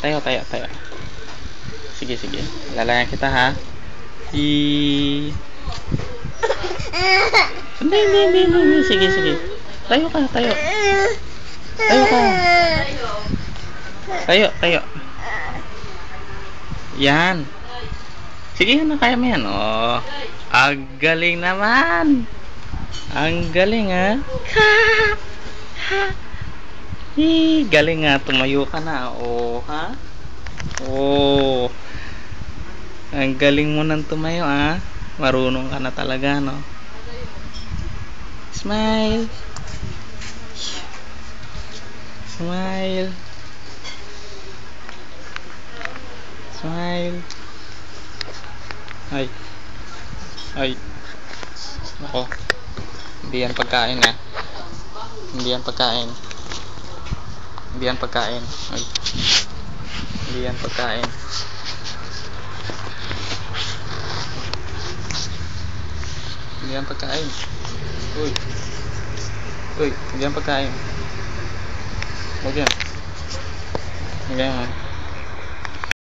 tayo, tayo, tayo. Sige, sige. Lalayan kita, ha? Hindi. Sige, sige. Tayo ka, tayo. Tayo ka. Tayo, tayo. Yan. Sige, ano, kaya mo yan. Oh, ang galing naman. Ang galing, ha? Galing nga. Tumayo ka na. Oh, ha? Oh. Ang galing mo nang tumayo, ha? Marunong ka na talaga, no? Smile. Smile. Smile. Ay. Ay. Nako. Hindi yan pagkain, ha? Hindi yan pagkain. Hindi yan pagkain. Ay. Hindi yan pagkain. Hindi yan pagkain. Uy. Uy, hindi yan pagkain. Huwag yan. Huwag yan, ha?